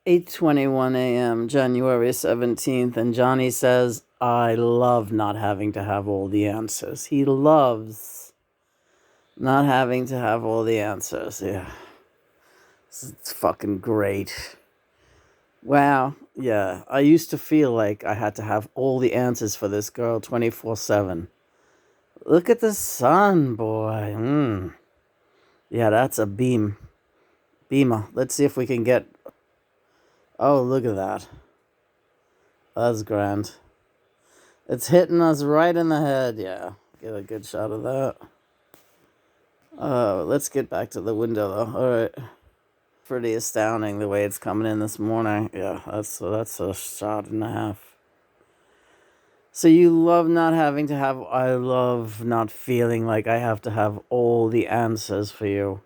8:21 a.m., January 17th, and Johnny says, I love not having to have all the answers. He loves not having to have all the answers. Yeah. It's fucking great. Wow. Yeah. I used to feel like I had to have all the answers for this girl 24/7. Look at the sun, boy. Yeah, that's a beamer. Let's see if we can get. Oh, look at that. That's grand. It's hitting us right in the head. Yeah, get a good shot of that. Let's get back to the window though. All right. Pretty astounding the way it's coming in this morning. Yeah, that's a shot and a half. So you love not having to have. I love not feeling like I have to have all the answers for you.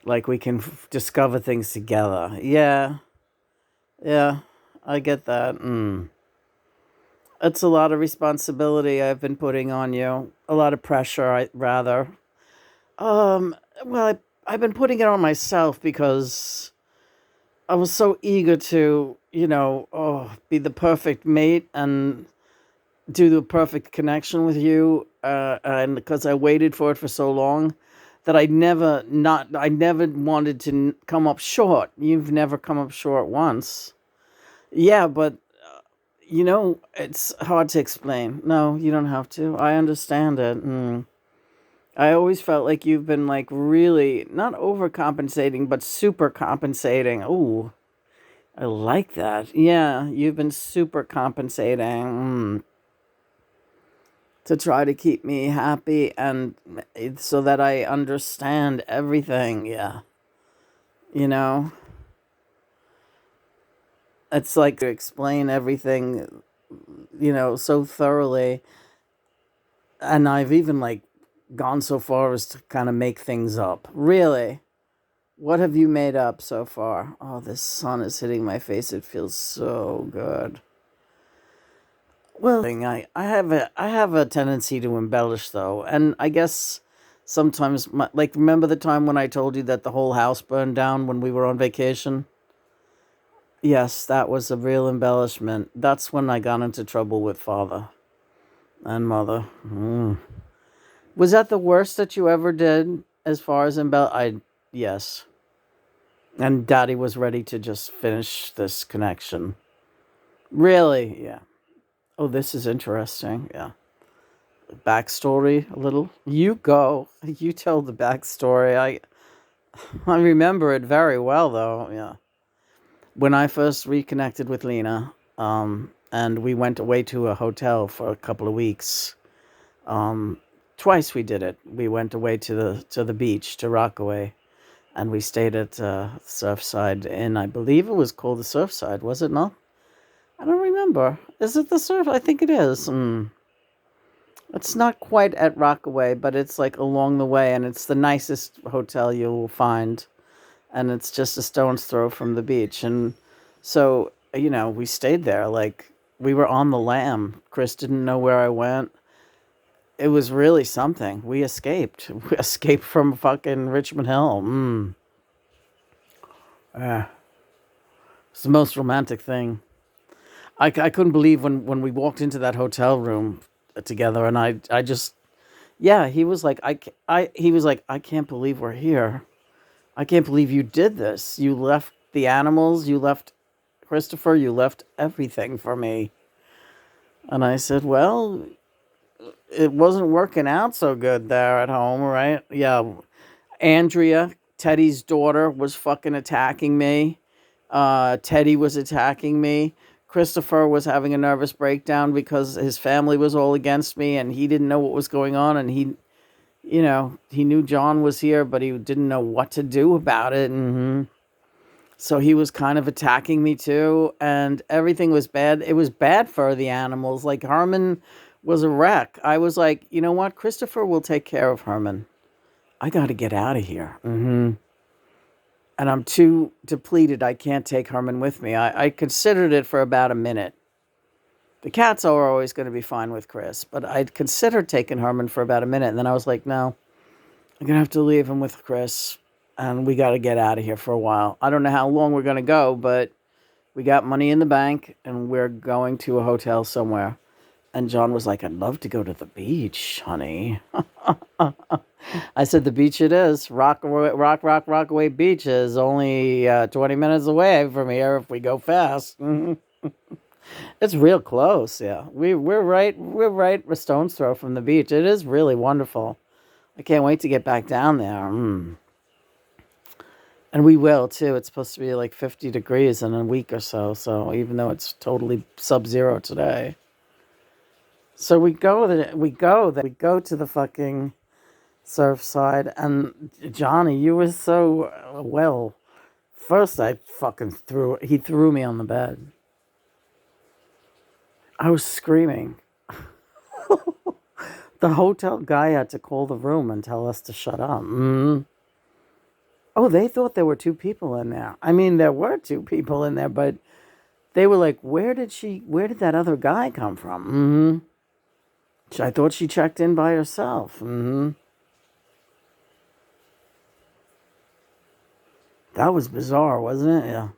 Like we can discover things together. Yeah, yeah, I get that. It's a lot of responsibility I've been putting on you. A lot of pressure, I rather. Um, I've been putting it on myself because I was so eager to, be the perfect mate and do the perfect connection with you. And because I waited for it for so long, that I never wanted to come up short. You've never come up short once. Yeah, but it's hard to explain. No, you don't have to. I understand it. I always felt like you've been like really not overcompensating, but super compensating. Ooh, I like that. Yeah, you've been super compensating to try to keep me happy and so that I understand everything. Yeah, you know, it's like to explain everything, so thoroughly. And I've even like gone so far as to kind of make things up. Really? What have you made up so far? Oh, the sun is hitting my face. It feels so good. Well, I have a tendency to embellish though, and I guess sometimes like remember the time when I told you that the whole house burned down when we were on vacation? Yes, that was a real embellishment. That's when I got into trouble with father and mother. Was that the worst that you ever did as far as I yes. And daddy was ready to just finish this connection. Really? Yeah. Oh, this is interesting. Yeah. Backstory a little. You go. You tell the backstory. I remember it very well though. Yeah. When I first reconnected with Lena, and we went away to a hotel for a couple of weeks. Um, Twice we did it. We went away to the beach to Rockaway, and we stayed at Surfside Inn. I believe it was called the Surfside. Was it not? I don't remember. Is it the Surf? I think it is. It's not quite at Rockaway, but it's like along the way, and it's the nicest hotel you'll find, and it's just a stone's throw from the beach. And so, we stayed there like we were on the lam. Chris didn't know where I went. It was really something. We escaped. We escaped from fucking Richmond Hill. It's the most romantic thing. I couldn't believe when we walked into that hotel room together, and I just, yeah, he was like, he was like, I can't believe we're here. I can't believe you did this. You left the animals, you left Christopher, you left everything for me. And I said, well, it wasn't working out so good there at home, right? Yeah. Andrea, Teddy's daughter, was fucking attacking me. Teddy was attacking me. Christopher was having a nervous breakdown because his family was all against me and he didn't know what was going on. And he knew John was here, but he didn't know what to do about it. So he was kind of attacking me too, and everything was bad. It was bad for the animals. Like Herman was a wreck. I was like, you know what? Christopher will take care of Herman. I got to get out of here. And I'm too depleted. I can't take Herman with me. I considered it for about a minute. The cats are always going to be fine with Chris, but I'd considered taking Herman for about a minute. And then I was like, no, I'm going to have to leave him with Chris. And we got to get out of here for a while. I don't know how long we're going to go, but We got money in the bank, and we're going to a hotel somewhere. And John was like, I'd love to go to the beach, honey. I said, the beach it is. Rockaway Beach is only 20 minutes away from here if we go fast. It's real close, yeah. We're right a stone's throw from the beach. It is really wonderful. I can't wait to get back down there. And we will too. It's supposed to be like 50 degrees in a week or so. So even though it's totally sub-zero today. So we go to the fucking surf side, and Johnny, you were so well. First, he threw me on the bed. I was screaming. The hotel guy had to call the room and tell us to shut up. Oh, they thought there were two people in there. I mean, there were two people in there, but they were like, where did that other guy come from? I thought she checked in by herself. That was bizarre, wasn't it? Yeah.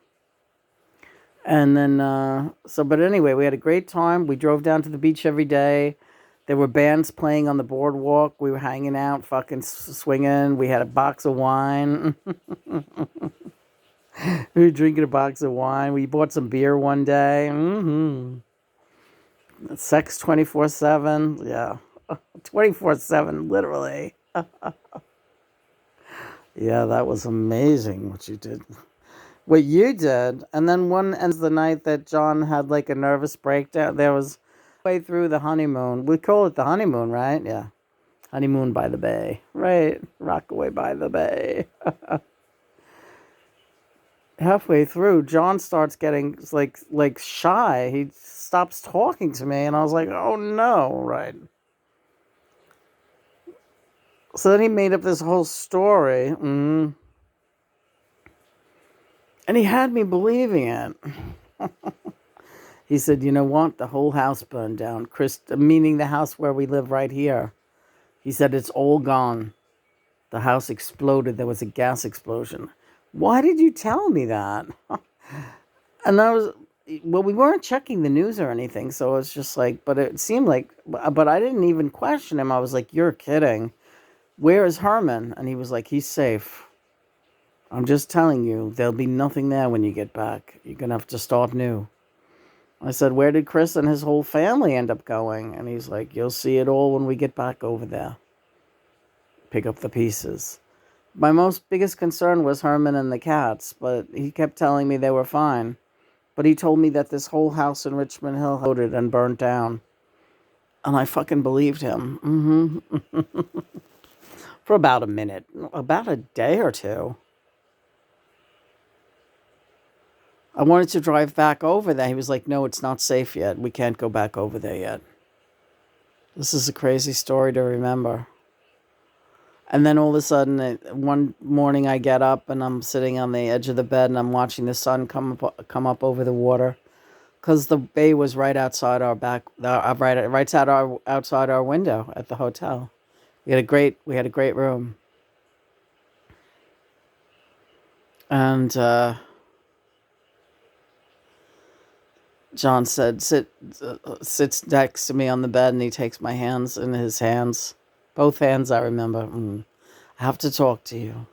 And then, but anyway, we had a great time. We drove down to the beach every day. There were bands playing on the boardwalk. We were hanging out, fucking swinging. We had a box of wine. We were drinking a box of wine. We bought some beer one day. Sex 24/7. Yeah. 24/7, literally. Yeah, that was amazing what you did. What you did. And then one ends the night that John had like a nervous breakdown. There was way through the honeymoon. We call it the honeymoon, right? Yeah. Honeymoon by the bay. Right. Rockaway by the bay. Halfway through, John starts getting like shy. He stops talking to me, and I was like, oh no, right. So then he made up this whole story. And he had me believing it. He said, you know what? The whole house burned down. Meaning the house where we live right here. He said, it's all gone. The house exploded. There was a gas explosion. Why did you tell me that? And we weren't checking the news or anything. So it was just like, but it seemed like, but I didn't even question him. I was like, you're kidding. Where is Herman? And he was like, he's safe. I'm just telling you, there'll be nothing there when you get back. You're going to have to start new. I said, where did Chris and his whole family end up going? And he's like, you'll see it all when we get back over there. Pick up the pieces. My biggest concern was Herman and the cats, but he kept telling me they were fine. But he told me that this whole house in Richmond Hill loaded and burnt down. And I fucking believed him. For about a minute. About a day or two. I wanted to drive back over there. He was like, no, it's not safe yet. We can't go back over there yet. This is a crazy story to remember. And then all of a sudden, one morning I get up and I'm sitting on the edge of the bed and I'm watching the sun come up over the water. Because the bay was right outside our outside our window at the hotel. We had a great room. And John said, sits next to me on the bed, and he takes my hands in his hands. Both hands, I remember. I have to talk to you.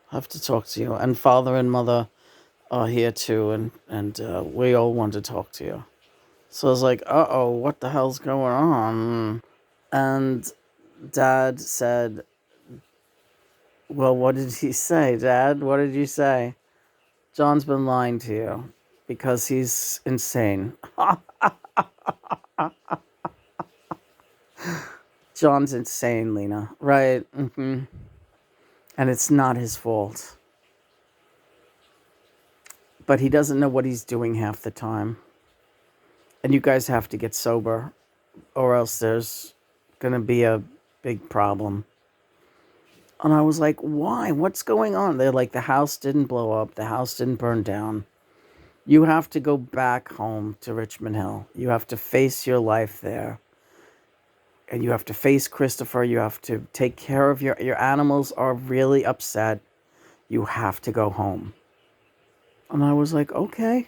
And father and mother are here too, and we all want to talk to you. So I was like, uh-oh, what the hell's going on? And Dad said, well, what did he say, Dad? What did you say? John's been lying to you. Because he's insane. John's insane, Lena. Right? And it's not his fault. But he doesn't know what he's doing half the time. And you guys have to get sober. Or else there's going to be a big problem. And I was like, why? What's going on? They're like, the house didn't blow up. The house didn't burn down. You have to go back home to Richmond Hill. You have to face your life there. And you have to face Christopher. You have to take care of your animals are really upset. You have to go home. And I was like, okay.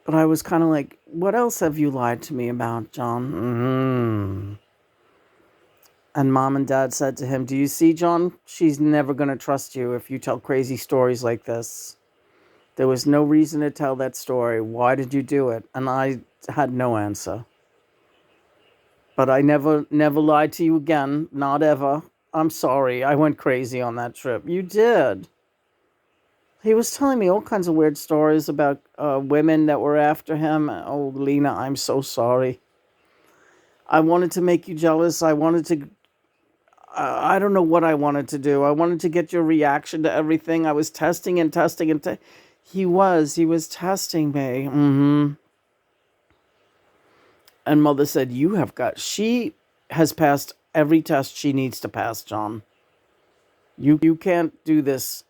But I was kind of like, what else have you lied to me about, John? And Mom and Dad said to him, do you see, John? She's never going to trust you if you tell crazy stories like this. There was no reason to tell that story. Why did you do it? And I had no answer. But I never lied to you again. Not ever. I'm sorry. I went crazy on that trip. You did. He was telling me all kinds of weird stories about women that were after him. Oh, Lena, I'm so sorry. I wanted to make you jealous. I wanted to. I don't know what I wanted to do. I wanted to get your reaction to everything. I was testing and testing and he was testing me. And Mother said, she has passed every test she needs to pass, John. You can't do this.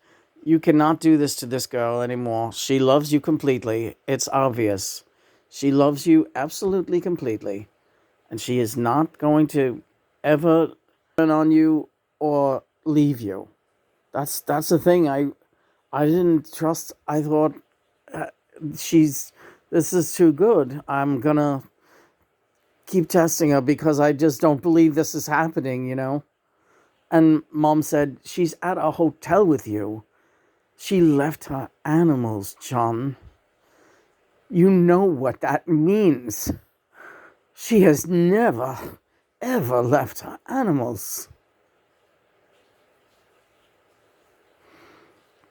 You cannot do this to this girl anymore. She loves you completely. It's obvious. She loves you absolutely completely. And she is not going to ever turn on you or leave you. That's the thing. I didn't trust. I thought this is too good. I'm gonna keep testing her because I just don't believe this is happening, And Mom said, she's at a hotel with you. She left her animals, John. You know what that means. She has never, ever left her animals.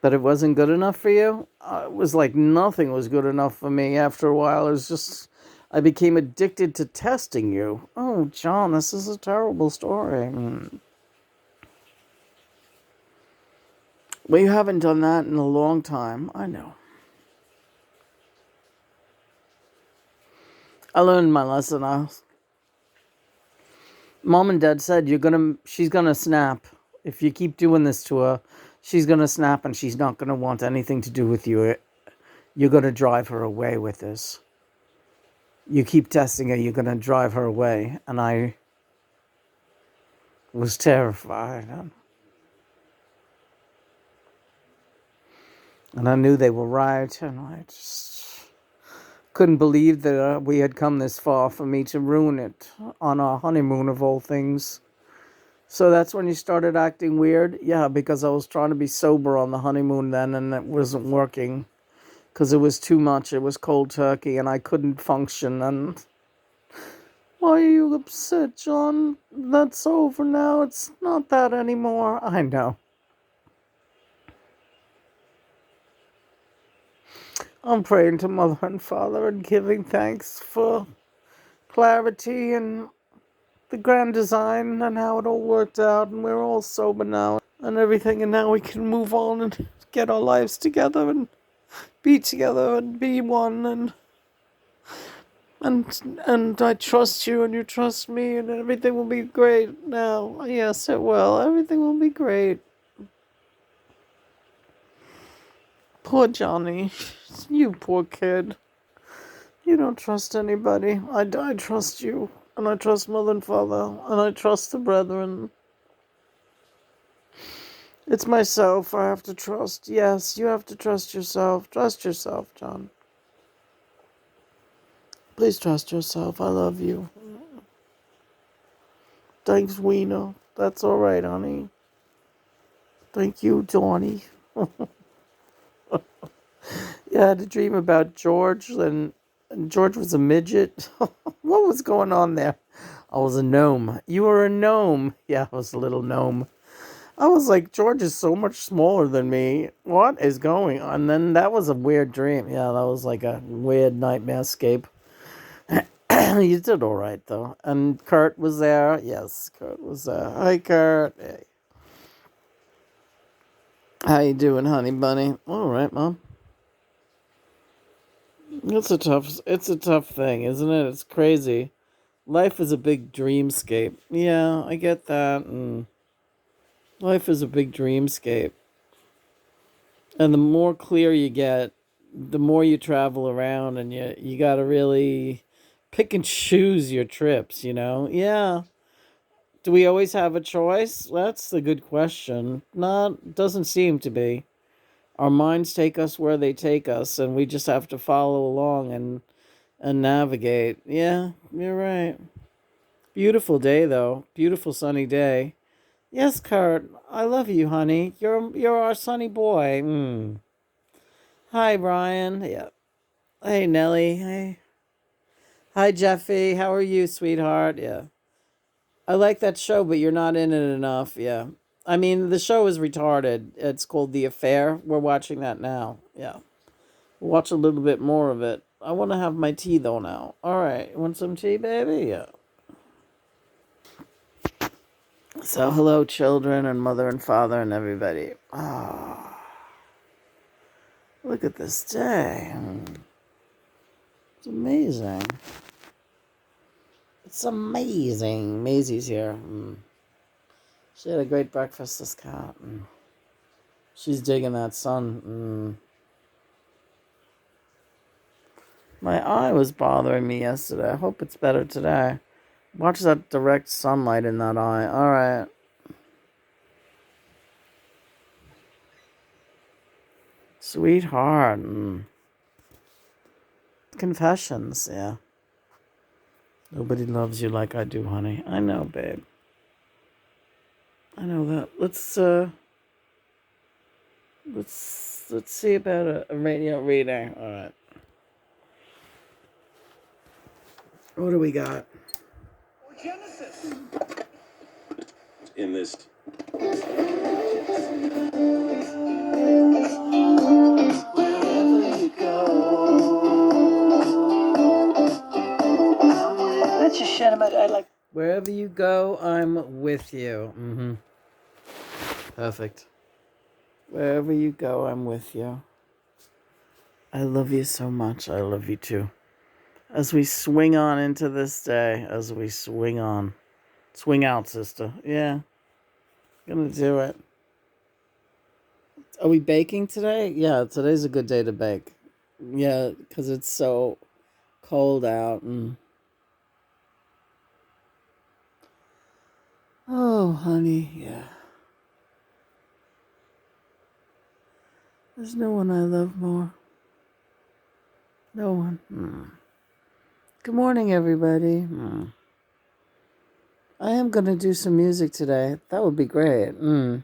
But it wasn't good enough for you? It was like nothing was good enough for me after a while. It was just, I became addicted to testing you. Oh, John, this is a terrible story. Well, you haven't done that in a long time. I know. I learned my lesson. Mom and Dad said she's gonna snap. If you keep doing this to her, she's gonna snap and she's not gonna want anything to do with you. You're gonna drive her away with this. You keep testing her, you're gonna drive her away. And I was terrified. And I knew they were right, and I just couldn't believe that we had come this far for me to ruin it on our honeymoon of all things. So that's when you started acting weird? Yeah, because I was trying to be sober on the honeymoon then, and it wasn't working. Because it was too much. It was cold turkey, and I couldn't function. And why are you upset, John? That's over now. It's not that anymore. I know. I'm praying to Mother and Father and giving thanks for clarity and the grand design and how it all worked out, and we're all sober now and everything, and now we can move on and get our lives together and be together and be one, and I trust you and you trust me, and everything will be great now. Yes, it will. Everything will be great. Poor Johnny. You poor kid. You don't trust anybody. I trust you. And I trust Mother and Father. And I trust the brethren. It's myself I have to trust. Yes, you have to trust yourself. Trust yourself, John. Please trust yourself. I love you. Thanks, Weena. That's all right, honey. Thank you, Donnie. Yeah, I had a dream about George, and George was a midget. What was going on there? I was a gnome. You were a gnome. Yeah, I was a little gnome. I was like, George is so much smaller than me. What is going on? And then that was a weird dream. Yeah, that was like a weird nightmare escape. You did all right, though. And Kurt was there. Yes, Kurt was there. Hi, Kurt. Hey. How you doing, honey bunny? All right, Mom. It's a tough thing, isn't it? It's crazy. Life is a big dreamscape. Yeah, I get that. And life is a big dreamscape. And the more clear you get, the more you travel around, and you got to really pick and choose your trips, Yeah. Do we always have a choice? That's the good question. Not, doesn't seem to be. our minds take us where they take us, and we just have to follow along and navigate. Yeah, you're right. Beautiful day though. Beautiful sunny day. Yes, Kurt. I love you, honey. You're our sunny boy. Hi, Brian. Yeah. Hey, Nellie. Hey. Hi, Jeffy. How are you, sweetheart? Yeah. I like that show, but you're not in it enough. Yeah. I mean, the show is retarded. It's called The Affair. We're watching that now. Yeah. We'll watch a little bit more of it. I want to have my tea, though, now. All right. Want some tea, baby? Yeah. So, hello, children and mother and father and everybody. Ah, look at this day. It's amazing. It's amazing. Maisie's here. She had a great breakfast, this cat. She's digging that sun. My eye was bothering me yesterday. I hope it's better today. Watch that direct sunlight in that eye. All right. Sweetheart. Confessions, yeah. Nobody loves you like I do, honey. I know, babe. I know that. Let's see about a radio reading. All right. What do we got? Genesis. In this. Wherever you go. That's just shit. I like. Wherever you go, I'm with you. Perfect. Wherever you go, I'm with you. I love you so much. I love you too. As we swing on into this day, as we swing on. Swing out, sister. Yeah. Gonna do it. Are we baking today? Yeah, today's a good day to bake. Yeah, because it's so cold out. Oh, honey, yeah. There's no one I love more. No one. Good morning, everybody. I am going to do some music today. That would be great. We're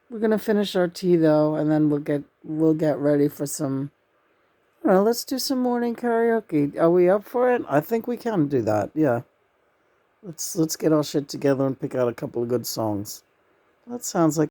going to finish our tea, though, and then we'll get ready for some... Well, let's do some morning karaoke. Are we up for it? I think we can do that, yeah. Let's get our shit together and pick out a couple of good songs. That sounds like